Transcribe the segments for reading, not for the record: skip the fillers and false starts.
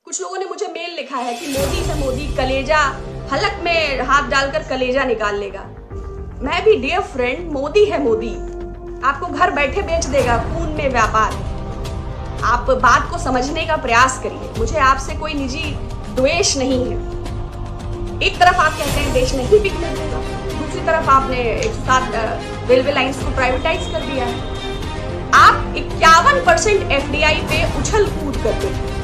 कुछ लोगों ने मुझे मेल लिखा है कि मोदी है मोदी, कलेजा हलक में हाथ डालकर कलेजा निकाल लेगा। मैं भी डियर फ्रेंड, मोदी है मोदी, आपको घर बैठे बेच देगा, खून में व्यापार। आप बात को समझने का प्रयास करिए। मुझे आपसे कोई निजी द्वेष नहीं है। एक तरफ आप कहते हैं देश नहीं बिकने देगा, दूसरी तरफ आपने 107 रेलवे लाइंस को प्राइवेटाइज कर दिया है। आप 51% एफडीआई पे उछल कूद करते थे।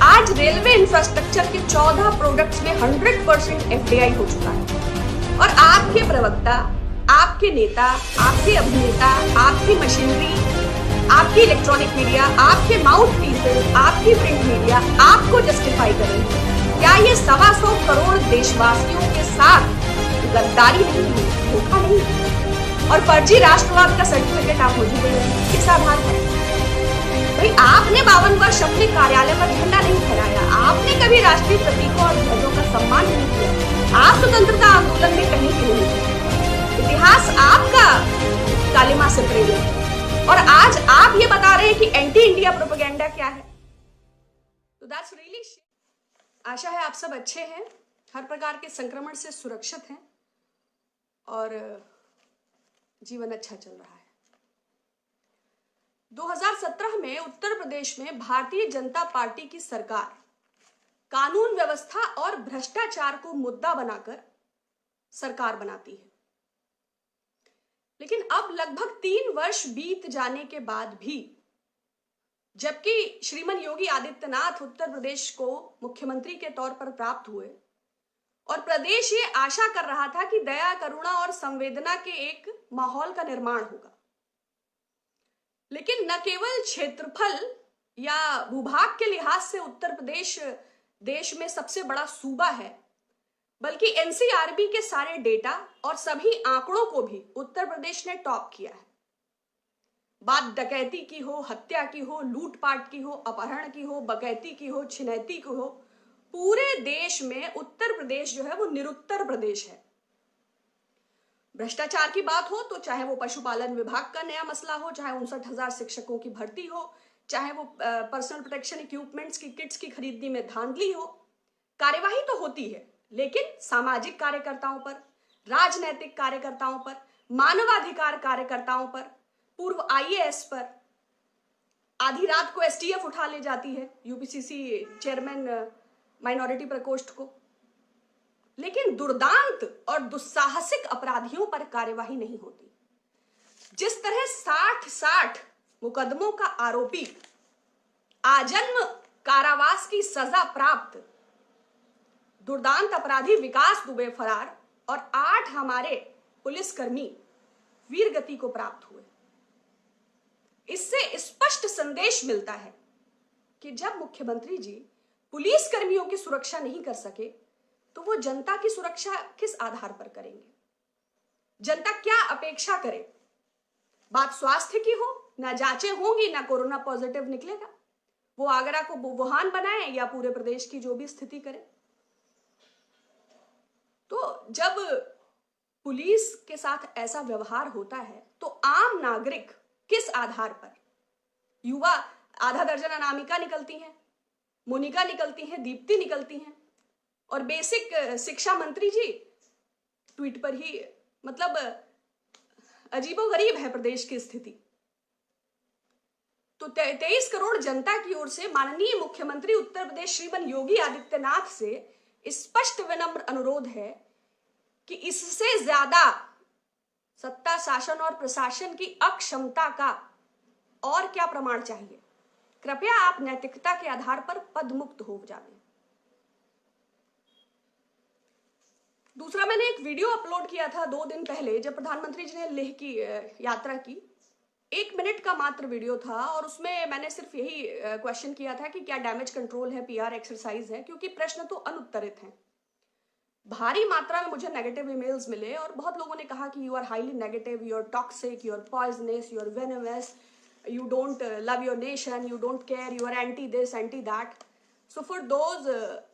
आज रेलवे इंफ्रास्ट्रक्चर के 14 प्रोडक्ट्स में 100% एफडीआई हो चुका है और आपके प्रवक्ता, आपके नेता, आपके अभिनेता, आपकी मशीनरी, आपकी इलेक्ट्रॉनिक मीडिया, आपके माउथ पीसेस, आपकी प्रिंट मीडिया आपको जस्टिफाई करेंगे। क्या ये 125 करोड़ देशवासियों के साथ गद्दारी नहीं हुई, धोखा नहीं और फर्जी राष्ट्रवाद का सर्टिफिकेट आप मुझे दे रहे हैं? किस आधार पर? भाई आपने 52 वर्ष अपने कार्यालय पर झंडा नहीं फहराया, आपने कभी राष्ट्रीय प्रतीकों और ध्वजों का सम्मान नहीं किया, आप स्वतंत्रता आंदोलन में कहीं भी नहीं थे। इतिहास आपका कालिमा से प्रेरित है और आज आप ये बता रहे हैं कि एंटी इंडिया प्रोपेगेंडा क्या है। तो दैट्स रियली। आशा है आप सब अच्छे हैं, हर प्रकार के संक्रमण से सुरक्षित हैं और जीवन अच्छा चल रहा है। 2017 में उत्तर प्रदेश में भारतीय जनता पार्टी की सरकार कानून व्यवस्था और भ्रष्टाचार को मुद्दा बनाकर सरकार बनाती है, लेकिन अब लगभग 3 वर्ष बीत जाने के बाद भी, जबकि श्रीमान योगी आदित्यनाथ उत्तर प्रदेश को मुख्यमंत्री के तौर पर प्राप्त हुए और प्रदेश ये आशा कर रहा था कि दया, करुणा और संवेदना के एक माहौल का निर्माण होगा, लेकिन न केवल क्षेत्रफल या भूभाग के लिहाज से उत्तर प्रदेश देश में सबसे बड़ा सूबा है, बल्कि एनसीआरबी के सारे डेटा और सभी आंकड़ों को भी उत्तर प्रदेश ने टॉप किया है। बात डकैती की हो, हत्या की हो, लूटपाट की हो, अपहरण की हो, बकैती की हो, छिनैती की हो, पूरे देश में उत्तर प्रदेश जो है वो निरुत्तर प्रदेश है। भ्रष्टाचार की बात हो तो चाहे वो पशुपालन विभाग का नया मसला हो, चाहे 59,000 शिक्षकों की भर्ती हो, चाहे वो पर्सनल प्रोटेक्शन इक्विपमेंट्स की किट्स की खरीदनी में धांधली हो, कार्यवाही तो होती है, लेकिन सामाजिक कार्यकर्ताओं पर, राजनैतिक कार्यकर्ताओं पर, मानवाधिकार कार्यकर्ताओं पर, पूर्व आईएएस पर, आधी रात को एसटीएफ उठा ले जाती है यूपीसीसी चेयरमैन माइनॉरिटी प्रकोष्ठ को, लेकिन दुर्दांत और दुस्साहसिक अपराधियों पर कार्यवाही नहीं होती। जिस तरह 60 मुकदमों का आरोपी आजन्म कारावास की सजा प्राप्त दुर्दांत अपराधी विकास दुबे फरार और 8 हमारे पुलिसकर्मी वीरगति को प्राप्त हुए, इससे स्पष्ट संदेश मिलता है कि जब मुख्यमंत्री जी पुलिस कर्मियों की सुरक्षा नहीं कर सके तो वो जनता की सुरक्षा किस आधार पर करेंगे? जनता क्या अपेक्षा करे? बात स्वास्थ्य की हो, ना जांचें होंगी, ना कोरोना पॉजिटिव निकलेगा, वो आगरा को वुहान बनाए या पूरे प्रदेश की जो भी स्थिति करे। तो जब पुलिस के साथ ऐसा व्यवहार होता है तो आम नागरिक किस आधार पर? युवा आधा दर्जन अनामिका निकलती हैं, मोनिका निकलती हैं, दीप्ति निकलती हैं और बेसिक शिक्षा मंत्री जी ट्वीट पर ही, मतलब अजीबोगरीब है प्रदेश की स्थिति। तो 23 करोड़ जनता की ओर से माननीय मुख्यमंत्री उत्तर प्रदेश श्रीमान योगी आदित्यनाथ से स्पष्ट विनम्र अनुरोध है कि इससे ज्यादा सत्ता, शासन और प्रशासन की अक्षमता का और क्या प्रमाण चाहिए? कृपया आप नैतिकता के आधार पर पदमुक्त हो जाएं। दूसरा, मैंने एक वीडियो अपलोड किया था 2 दिन पहले जब प्रधानमंत्री जी ने लेह की यात्रा की। 1 मिनट का मात्र वीडियो था और उसमें मैंने सिर्फ यही क्वेश्चन किया था कि क्या डैमेज कंट्रोल है, पीआर एक्सरसाइज है, क्योंकि प्रश्न तो अनुत्तरित हैं। भारी मात्रा में मुझे नेगेटिव ईमेल्स मिले और बहुत लोगों ने कहा कि you are highly negative, you are toxic, you are poisonous, you are venomous, you don't love your nation, you don't care, you are anti this, anti that. So for those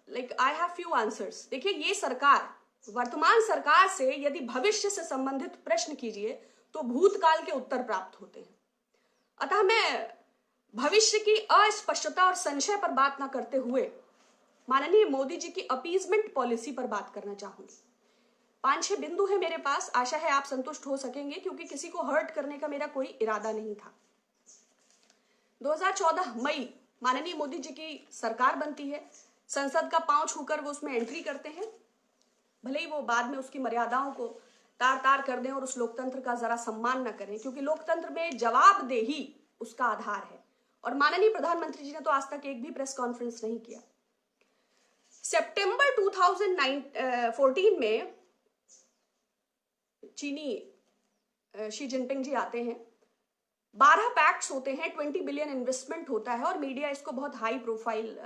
like I have few answers. देखिए, ये सरकार, वर्तमान सरकार से यदि भविष्य से संबंधित प्रश्न कीजिए तो भूतकाल के उत्तर प्राप्त होते हैं। अतः मैं भविष्य की अस्पष्टता और संशय पर बात ना करते हुए माननीय मोदी जी की अपीजमेंट पॉलिसी पर बात करना चाहूंगी। 5-6 बिंदु है मेरे पास, आशा है आप संतुष्ट हो सकेंगे, क्योंकि किसी को हर्ट करने का मेरा कोई इरादा नहीं था। 2014 मई माननीय मोदी जी की सरकार बनती है, संसद का पांव छूकर वो उसमें एंट्री करते हैं। भले ही वो बाद में उसकी मर्यादाओं को तार तार कर दें और उस लोकतंत्र का जरा सम्मान न करें, क्योंकि लोकतंत्र में जवाबदेही उसका आधार है। और माननीय प्रधानमंत्री जी ने तो आज तक एक भी प्रेस कॉन्फ्रेंस नहीं किया। सितंबर 2014 में चीनी शी जिनपिंग जी आते हैं, 12 पैक्ट्स होते हैं, 20 बिलियन इन्वेस्टमेंट होता है और मीडिया इसको बहुत हाई प्रोफाइल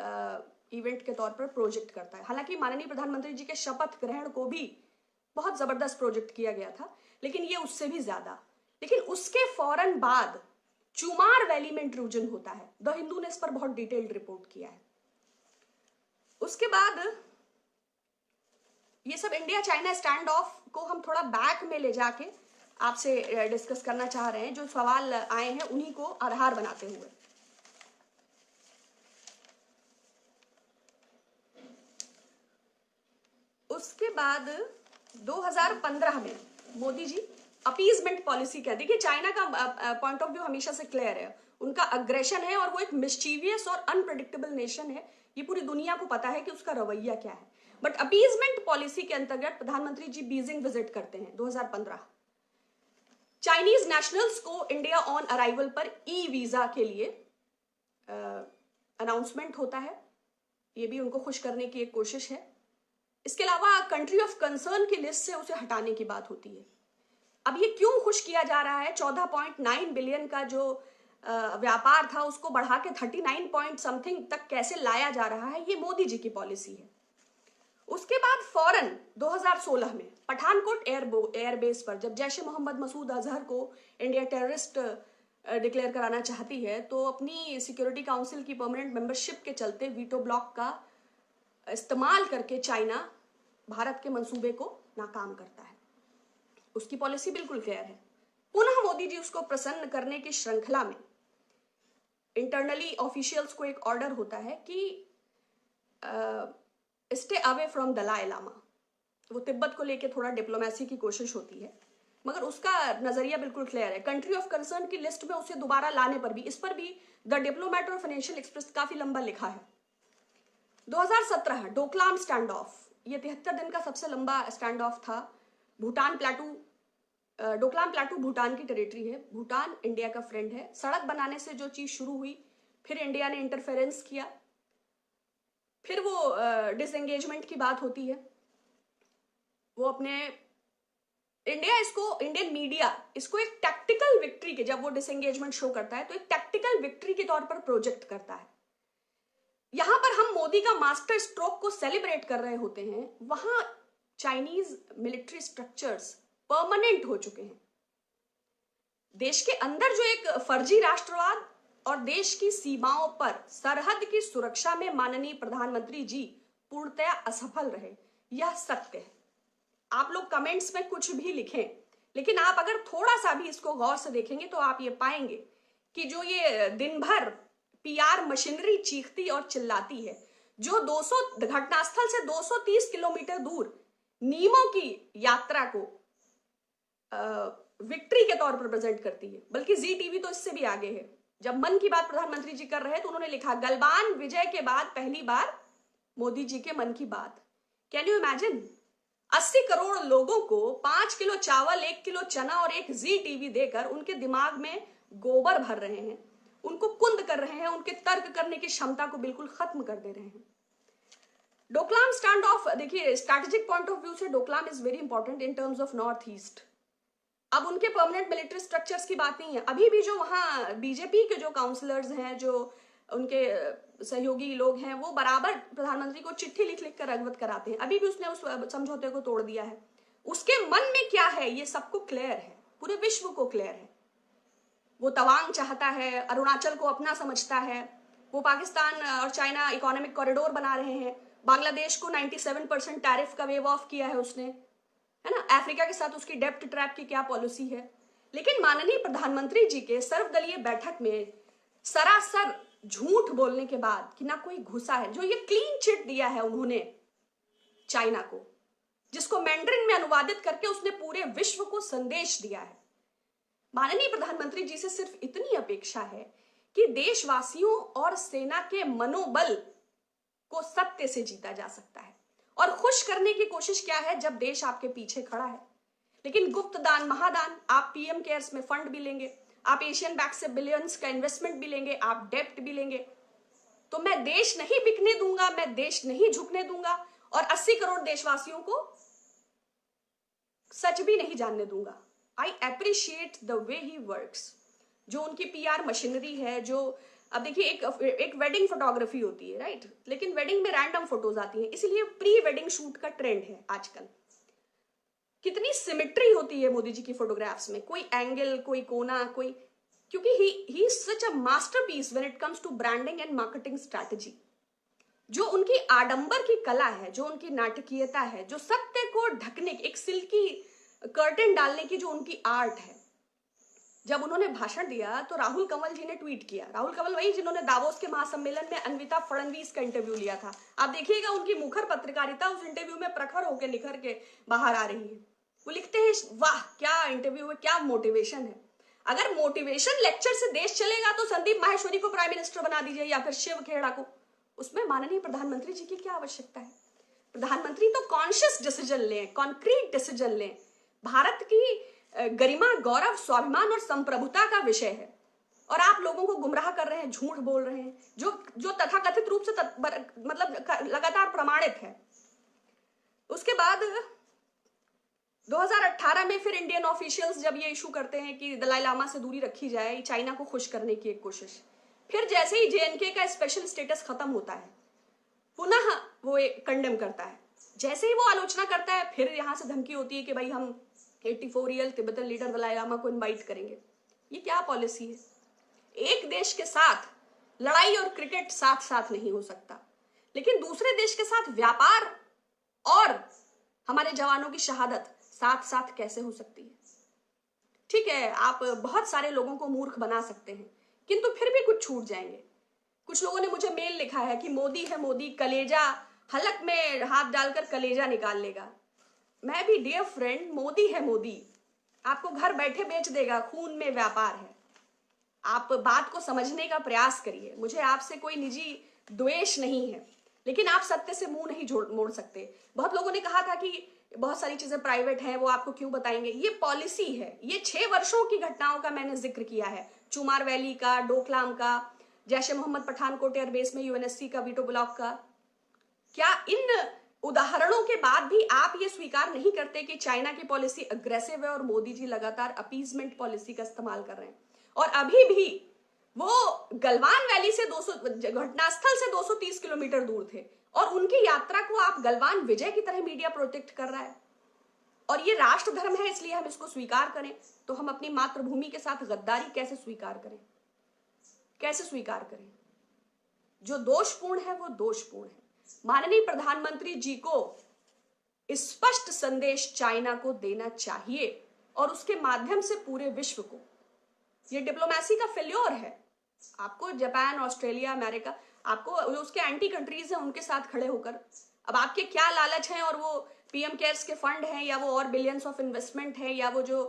इवेंट के तौर पर प्रोजेक्ट करता है। हालांकि माननीय प्रधानमंत्री जी के शपथ ग्रहण को भी बहुत जबरदस्त प्रोजेक्ट किया गया था, लेकिन ये उससे भी ज्यादा। लेकिन उसके फौरन बाद चुमार वैली में इंट्रूजन होता है। द हिंदू ने इस पर बहुत डिटेल्ड रिपोर्ट किया है। उसके बाद ये सब इंडिया चाइना स्टैंड ऑफ को हम थोड़ा बैक में ले जाके आपसे डिस्कस करना चाह रहे हैं। जो सवाल आए हैं उन्हीं को आधार बनाते हुए। उसके बाद 2015 में मोदी जी अपीजमेंट पॉलिसी कहते हैं कि चाइना का पॉइंट ऑफ व्यू हमेशा से क्लियर है, उनका अग्रेशन है और वो एक मिस्चीवियस और अनप्रेडिक्टेबल नेशन है। ये पूरी दुनिया को पता है कि उसका रवैया क्या है। बट अपीजमेंट पॉलिसी के अंतर्गत प्रधानमंत्री जी बीजिंग विजिट करते हैं 2015। चाइनीज नेशनल्स को इंडिया ऑन अराइवल पर ई वीजा के लिए अनाउंसमेंट होता है। ये भी उनको खुश करने की एक कोशिश है। इसके अलावा कंट्री ऑफ कंसर्न की लिस्ट से उसे हटाने की बात होती है। अब ये क्यों खुश किया जा रहा है? 14.9 बिलियन का जो व्यापार था उसको बढ़ा के 39 पॉइंट समथिंग तक कैसे लाया जा रहा है, ये मोदी जी की पॉलिसी है। उसके बाद फौरन 2016 में पठानकोट एयरबेस पर जब जैश ए मोहम्मद मसूद अजहर को इंडिया टेररिस्ट डिक्लेयर कराना चाहती है, तो अपनी सिक्योरिटी काउंसिल की परमानेंट मेंबरशिप के चलते वीटो ब्लॉक का इस्तेमाल करके चाइना भारत के मंसूबे को नाकाम करता है। उसकी पॉलिसी बिल्कुल क्लियर है। पुनः मोदी जी उसको प्रसन्न करने की श्रृंखला में इंटरनली ऑफिशियल्स को एक ऑर्डर होता है कि stay away from Dalai Lama. वो तिब्बत को लेके थोड़ा डिप्लोमेसी की कोशिश होती है, मगर उसका नजरिया बिल्कुल क्लियर है। कंट्री ऑफ कंसर्न की लिस्ट में उसे दोबारा लाने पर भी, इस पर भी द डिप्लोमेट और फाइनेंशियल एक्सप्रेस काफी लंबा लिखा है। 2017 डोकलाम स्टैंड ऑफ, ये 73 दिन का सबसे लंबा स्टैंड ऑफ था। भूटान प्लेटू, डोकलाम प्लेटू भूटान की टेरिटरी है। भूटान इंडिया का फ्रेंड है। सड़क बनाने से जो चीज शुरू हुई, फिर इंडिया ने इंटरफेरेंस किया, फिर वो डिसएंगेजमेंट की बात होती है। वो अपने इंडियन मीडिया इसको एक टैक्टिकल विक्ट्री के, जब वो डिसएंगेजमेंट शो करता है तो एक टैक्टिकल विक्ट्री के तौर पर प्रोजेक्ट करता है। यहां पर हम मोदी का मास्टर स्ट्रोक को सेलिब्रेट कर रहे होते हैं, वहां चाइनीज मिलिट्री स्ट्रक्चर्स परमानेंट हो चुके हैं। देश के अंदर जो एक फर्जी राष्ट्रवाद और देश की सीमाओं पर सरहद की सुरक्षा में माननीय प्रधानमंत्री जी पूर्णतया असफल रहे, यह सत्य है। आप लोग कमेंट्स में कुछ भी लिखें, लेकिन आप अगर थोड़ा सा भी इसको गौर से देखेंगे तो आप ये पाएंगे कि जो ये दिन भर पीआर मशीनरी चीखती और चिल्लाती है, जो 200 घटनास्थल से 230 किलोमीटर दूर नीमों की यात्रा को विक्ट्री के तौर पर प्रेजेंट करती है, बल्कि जी टीवी तो इससे भी आगे है। जब मन की बात प्रधानमंत्री जी कर रहे हैं तो उन्होंने लिखा, गलवान विजय के बाद पहली बार मोदी जी के मन की बात। Can you imagine? 80 करोड़ लोगों को 5 किलो चावल, 1 किलो चना और एक जी टीवी देकर उनके दिमाग में गोबर भर रहे हैं, उनको कुंद कर रहे हैं, उनके तर्क करने की क्षमता को बिल्कुल खत्म कर दे रहे हैं। डोकलाम स्टैंड ऑफ, देखिए स्ट्रैटेजिक पॉइंट ऑफ व्यू से Doklam is very important in terms of north east. अब उनके परमानेंट मिलिट्री स्ट्रक्चर्स की बात नहीं है। अभी भी जो वहां बीजेपी के जो काउंसलर्स हैं, जो उनके सहयोगी लोग हैं, वो बराबर प्रधानमंत्री को चिट्ठी लिख लिख कर अवगत कराते हैं। अभी भी उसने उस समझौते को तोड़ दिया है। उसके मन में क्या है ये सबको क्लियर है, पूरे विश्व को क्लियर है। वो तवांग चाहता है, अरुणाचल को अपना समझता है, वो पाकिस्तान और चाइना इकोनॉमिक कॉरिडोर बना रहे हैं, बांग्लादेश को 97% टैरिफ का वेव ऑफ किया है उसने, है ना। अफ्रीका के साथ उसकी डेप्ट ट्रैप की क्या पॉलिसी है। लेकिन माननीय प्रधानमंत्री जी के सर्वदलीय बैठक में सरासर झूठ बोलने के बाद कि ना कोई घुसा है, जो ये क्लीन चिट दिया है उन्होंने चाइना को, जिसको मैंड्रिन में अनुवादित करके उसने पूरे विश्व को संदेश दिया है। माननीय प्रधानमंत्री जी से सिर्फ इतनी अपेक्षा है कि देशवासियों और सेना के मनोबल को सत्य से जीता जा सकता है। और खुश करने की कोशिश क्या है जब देश आपके पीछे खड़ा है। लेकिन गुप्त दान महादान, आप पीएम केयर्स में फंड भी लेंगे, आप एशियन बैंक से बिलियंस का इन्वेस्टमेंट भी लेंगे, आप डेप्ट भी लेंगे, तो मैं देश नहीं बिकने दूंगा, मैं देश नहीं झुकने दूंगा और 80 करोड़ देशवासियों को सच भी नहीं जानने दूंगा। I appreciate the way he works. जो उनकी पीआर मशीनरी है, जो अब देखिए एक वेडिंग फोटोग्राफी होती है, राइट, लेकिन वेडिंग में रैंडम फोटोज आती हैं, इसीलिए प्री वेडिंग शूट का ट्रेंड है आजकल। कितनी सिमेट्री होती है मोदी जी की फोटोग्राफ्स में, कोई एंगल, कोई कोना, कोई, क्योंकि he is such a masterpiece when it comes to branding and marketing strategy. जो उनकी आडंबर की कला है, जो उनकी नाटकीयता है, जो सत्य को ढकने की, एक सिल्की कर्टेन डालने की जो उनकी आर्ट है। जब उन्होंने भाषण दिया तो राहुल कंवल जी ने ट्वीट किया, राहुल कंवल वही जिन्होंने दावोस के महासम्मेलन में अन्विता फडणवीस का इंटरव्यू लिया था। आप देखिएगा उनकी मुखर पत्रकारिता उस इंटरव्यू में प्रखर होकर निखर के बाहर आ रही है। वो लिखते हैं, वाह क्या इंटरव्यू है, क्या मोटिवेशन है। अगर मोटिवेशन लेक्चर से देश चलेगा तो संदीप माहेश्वरी को प्राइम मिनिस्टर बना दीजिए या फिर शिव खेड़ा को, उसमें माननीय प्रधानमंत्री जी की क्या आवश्यकता है। प्रधानमंत्री तो कॉन्शियस डिसीजन लें, कॉन्क्रीट डिसीजन लें। भारत की गरिमा, गौरव, स्वाभिमान और संप्रभुता का विषय है और आप लोगों को गुमराह कर रहे हैं, झूठ बोल रहे हैं, जो तथाकथित रूप से मतलब लगातार प्रमाणित है। उसके बाद 2018 में फिर इंडियन ऑफिशियल्स जब ये इशू करते हैं कि दलाई लामा से दूरी रखी जाए, चाइना को खुश करने की एक कोशिश। फिर जैसे ही जेएनके का स्पेशल स्टेटस खत्म होता है, पुनः वो कंडेम करता है। जैसे ही वो आलोचना करता है, फिर यहां से धमकी होती है कि भाई हम 84 year Tibetan leader Dalai Lama को इनवाइट करेंगे। ये क्या पॉलिसी है। एक देश के साथ लड़ाई और क्रिकेट साथ साथ नहीं हो सकता, लेकिन दूसरे देश के साथ व्यापार और हमारे जवानों की शहादत साथ साथ कैसे हो सकती है। ठीक है, आप बहुत सारे लोगों को मूर्ख बना सकते हैं, किंतु फिर भी कुछ छूट जाएंगे। कुछ लोगों ने मुझे मेल लिखा है कि मोदी है मोदी, कलेजा हलक में हाथ डालकर कलेजा निकाल लेगा। मैं भी डियर फ्रेंड, मोदी है मोदी, आपको घर बैठे बेच देगा, खून में व्यापार है। आप बात को समझने का प्रयास करिए। मुझे आपसे कोई निजी द्वेष नहीं है, लेकिन आप सत्य से मुंह नहीं मोड़ सकते। बहुत लोगों ने कहा था कि बहुत सारी चीजें प्राइवेट हैं, वो आपको क्यों बताएंगे। ये पॉलिसी है, ये 6 वर्षों की घटनाओं का मैंने जिक्र किया है, चुमार वैली का, डोकलाम का, जैसे मोहम्मद पठानकोट एयरबेस में यूएनएससी का वीटो ब्लॉक का। क्या इन उदाहरणों के बाद भी आप ये स्वीकार नहीं करते कि चाइना की पॉलिसी अग्रेसिव है और मोदी जी लगातार अपीजमेंट पॉलिसी का इस्तेमाल कर रहे हैं। और अभी भी वो गलवान वैली से 200 घटनास्थल से 230 किलोमीटर दूर थे और उनकी यात्रा को आप गलवान विजय की तरह मीडिया प्रोटेक्ट कर रहा है। और ये राष्ट्र धर्म है, इसलिए हम इसको स्वीकार करें, तो हम अपनी मातृभूमि के साथ गद्दारी कैसे स्वीकार करें, कैसे स्वीकार करें। जो दोषपूर्ण है वो दोषपूर्ण है। माननीय प्रधानमंत्री जी को स्पष्ट संदेश चाइना को देना चाहिए और उसके माध्यम से पूरे विश्व को। ये डिप्लोमेसी का फेल्योर है। आपको जापान, ऑस्ट्रेलिया, अमेरिका, आपको उसके एंटी कंट्रीज हैं, उनके साथ खड़े होकर अब आपके क्या लालच हैं, और वो पीएम केयर्स के फंड हैं, या वो और बिलियंस ऑफ इन्वेस्टमेंट है, या वो जो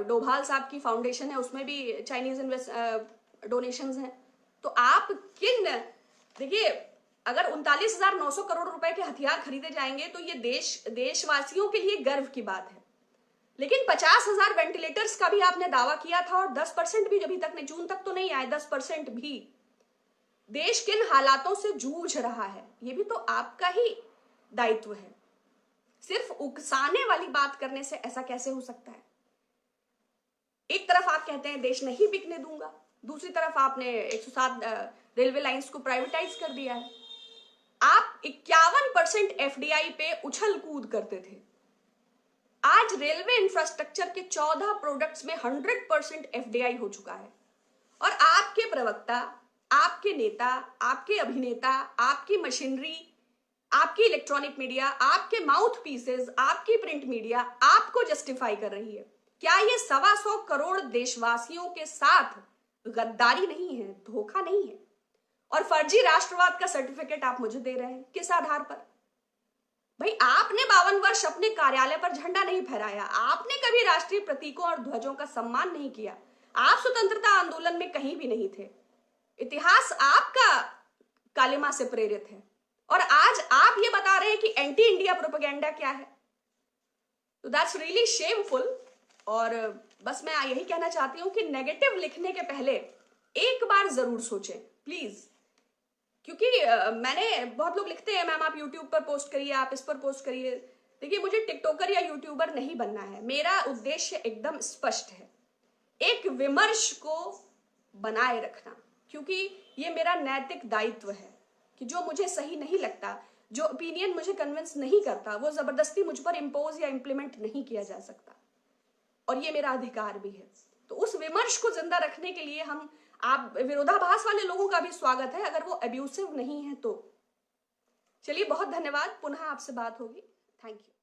डोभाल साहब की फाउंडेशन है उसमें भी चाइनीज डोनेशंस हैं। तो आप देखिए, अगर 39,900 करोड़ रुपए के हथियार खरीदे जाएंगे तो ये देशवासियों के लिए गर्व की बात है। लेकिन 50,000 वेंटिलेटर्स का भी आपने दावा किया था और 10% भी अभी तक नहीं, जून तक तो नहीं आए, 10% भी। देश किन हालातों से जूझ रहा है ये भी तो आपका ही दायित्व है। सिर्फ उकसाने वाली बात करने से ऐसा कैसे हो सकता है। एक तरफ आप कहते हैं देश नहीं बिकने दूंगा, दूसरी तरफ आपने 107 रेलवे लाइंस को प्राइवेटाइज कर दिया है। आप 51% एफडीआई पे उछल कूद करते थे। आज रेलवे इंफ्रास्ट्रक्चर के 14 प्रोडक्ट्स में 100% एफडीआई हो चुका है। और आपके प्रवक्ता, आपके नेता, आपके अभिनेता, आपकी मशीनरी, आपकी इलेक्ट्रॉनिक मीडिया, आपके माउथ पीसेस, आपकी प्रिंट मीडिया आपको जस्टिफाई कर रही है। क्या ये 125 करोड़ देशवासियों के साथ गद्दारी नहीं है, धोखा नहीं है। और फर्जी राष्ट्रवाद का सर्टिफिकेट आप मुझे दे रहे हैं, किस आधार पर? भाई आपने 52 वर्ष अपने कार्यालय पर झंडा नहीं फहराया, आपने कभी राष्ट्रीय प्रतीकों और ध्वजों का सम्मान नहीं किया, आप स्वतंत्रता आंदोलन में कहीं भी नहीं थे। इतिहास आपका कालिमा से प्रेरित है और आज आप ये बता रहे हैं कि एंटी इंडिया प्रोपेगेंडा क्या है। तो दैट्स रियली शेमफुल। और बस मैं यही कहना चाहती हूं कि नेगेटिव लिखने के पहले एक बार जरूर सोचें प्लीज, क्योंकि मैंने बहुत लोग लिखते हैं मैम आप यूट्यूब पर पोस्ट करिए, आप इस पर पोस्ट करिए। देखिए मुझे टिकटॉकर या यूट्यूबर नहीं बनना है, मेरा उद्देश्य एकदम स्पष्ट है, एक विमर्श को बनाए रखना, क्योंकि ये मेरा नैतिक दायित्व है कि जो मुझे सही नहीं लगता, जो ओपिनियन मुझे कन्विंस नहीं करता, वो जबरदस्ती मुझ पर इम्पोज या इम्प्लीमेंट नहीं किया जा सकता और ये मेरा अधिकार भी है। तो उस विमर्श को जिंदा रखने के लिए आप विरोधाभास वाले लोगों का भी स्वागत है, अगर वो अब्यूसिव नहीं है तो। चलिए बहुत धन्यवाद, पुनः आपसे बात होगी। Thank you.